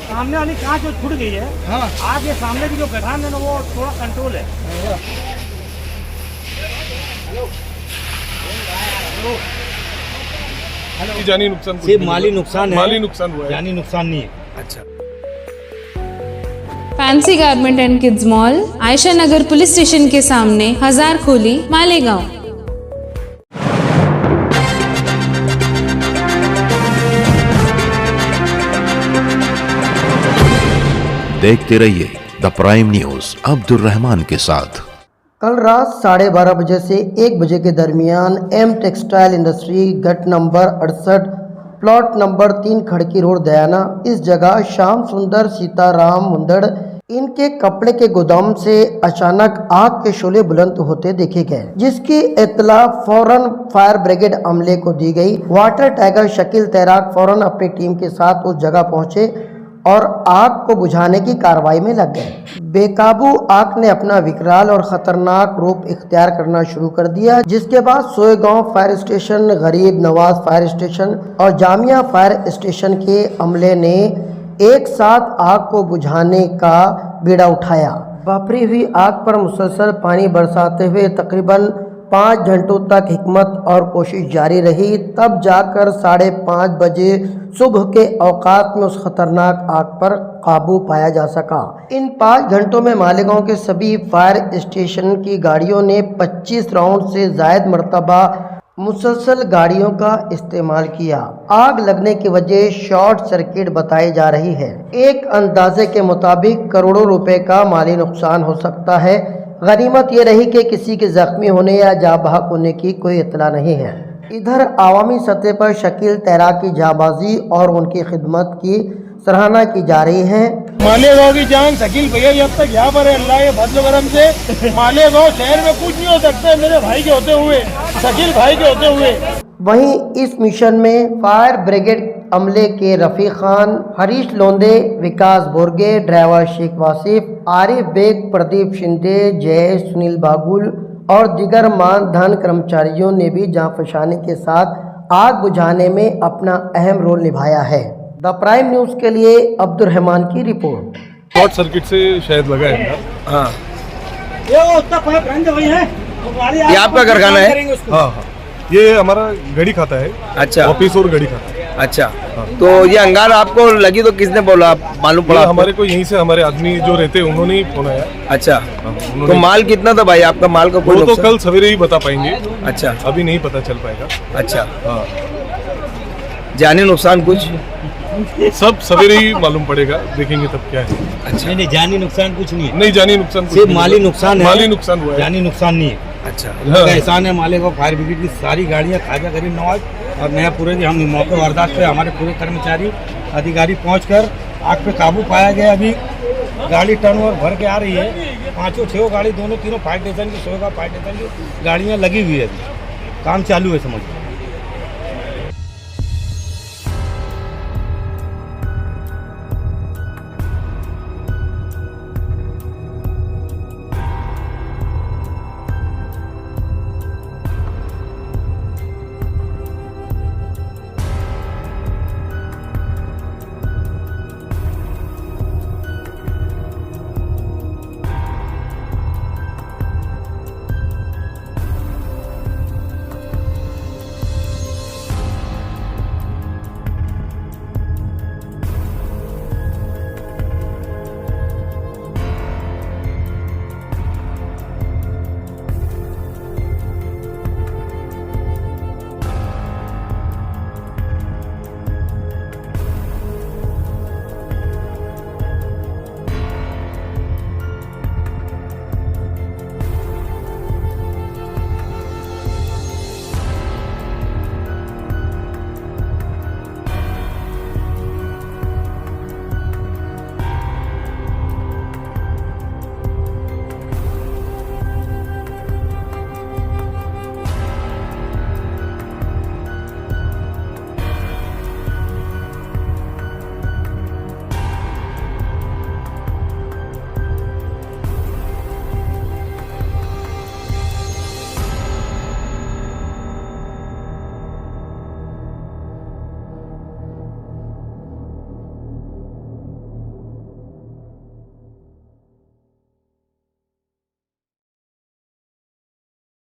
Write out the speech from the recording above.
सामने वाली कांच जो छूट गई है, हाँ। आज ये सामने की जो गठान है ना वो थोड़ा कंट्रोल है। जानी नुकसान सिर्फ माली नुकसान है, माली नुकसान हुआ है, जानी नुकसान नहीं है। अच्छा। Fancy garment and kids mall, Ayesha Nagar police station के सामने, हजार खोली, मालेगांव। देखते रहिए the prime news Abdul Rahman के साथ। कल रात 12:30 बजे से 1 बजे के दरमियान एम टेक्सटाइल इंडस्ट्री गट नंबर 68 प्लॉट नंबर 3 खड़की रोड दयाना, इस जगह श्याम सुंदर सीताराम मुंदड़ इनके कपड़े के गोदाम से अचानक आग के शोले बुलंद होते देखे गए, जिसकी इत्तला फौरन फायर ब्रिगेड अमले को दी गई। वाटर टाइगर शकील तैराक फौरन अपनी टीम के साथ उस जगह पहुंचे और आग को बुझाने की कार्रवाई में लग गए। बेकाबू आग ने अपना विकराल और खतरनाक रूप इख्तियार करना शुरू कर दिया, जिसके बाद सोएगांव फायर स्टेशन, गरीब नवाज फायर स्टेशन और जामिया फायर स्टेशन के अमले ने एक साथ आग को बुझाने का बीड़ा उठाया। भभरी हुई आग पर मुसलसल पानी बरसाते हुए तकरीबन 5 घंटों तक हिकमत और कोशिश जारी रही, तब जाकर 5:30 बजे सुबह के औकात में उस खतरनाक आग पर काबू पाया जा सका। इन 5 घंटों में मालेगांव के सभी फायर स्टेशन की गाड़ियों ने 25 राउंड से जायद मरतबा मुसलसल गाड़ियों का इस्तेमाल किया। आग लगने की वजह शॉर्ट सर्किट बताई जा रही है। एक अंदाजे के मुताबिक करोड़ों रुपए का माली नुकसान हो सकता है। गनीमत ये रही कि किसी के जख्मी होने या जाँ बहक होने की कोई इत्तला नहीं है। इधर आवामी सतह पर शकील तैराक की जाबाजी और उनकी खिदमत की सराहना की जा रही है। मालेगांव की जान शकील भैया जब तक यहाँ पर है, अल्लाह के फजल करम से मालेगांव शहर में कुछ नहीं हो सकता मेरे भाई के होते हुए, शकील भाई के होते हुए। वहीं इस मिशन में फायर ब्रिगेड अमले के रफ़ी खान, हरीश लोंदे, विकास बोरगे, ड्राइवर शेख वासिफ, आरिफ बेग, प्रदीप शिंदे, जय, सुनील बागुल और दीगर मानधन कर्मचारियों ने भी जांफशानी के साथ आग बुझाने में अपना अहम रोल निभाया है। द प्राइम न्यूज़ के लिए अब्दुल रहमान की रिपोर्ट। शॉर्ट सर्किट से शायद लगा है। हाँ, ये आपका कारखाना है? हाँ, ये हमारा गड़ी खाता है। अच्छा, ऑफिस और गड़ी खाता है। अच्छा, तो ये अंगार आपको लगी तो किसने बोला, आप मालूम पड़ा? हमारे को यहीं से हमारे आदमी जो रहते हैं उन्होंने ही फोन आया। अच्छा, तो माल कितना था भाई आपका? माल का वो तो कल सवेरे ही बता पाएंगे। अच्छा, अभी नहीं पता चल पाएगा। अच्छा, हाँ, जानी नुकसान कुछ सब सवेरे ही मालूम पड़ेगा, देखेंगे तब क्या है। अच्छा, नहीं जानी नुकसान कुछ नहीं है। नहीं, जानी नुकसान सिर्फ माली नुकसान है, माली नुकसान हुआ है, जानी नुकसान नहीं है। अच्छा, एहसान है मालेगांव फायर ब्रिगेड की सारी गाड़ियाँ, खाजा गरीब नवाज और नया पूरे हम मौके वारदात पे हमारे पूरे कर्मचारी अधिकारी पहुंचकर आग पे काबू पाया गया। अभी गाड़ी टर्न ओवर भर के आ रही है। 5-6 गाड़ी, दोनों तीनों फायर स्टेशन की, सोएगांव फायर स्टेशन की गाड़ियाँ लगी हुई है। अभी काम चालू है, समझ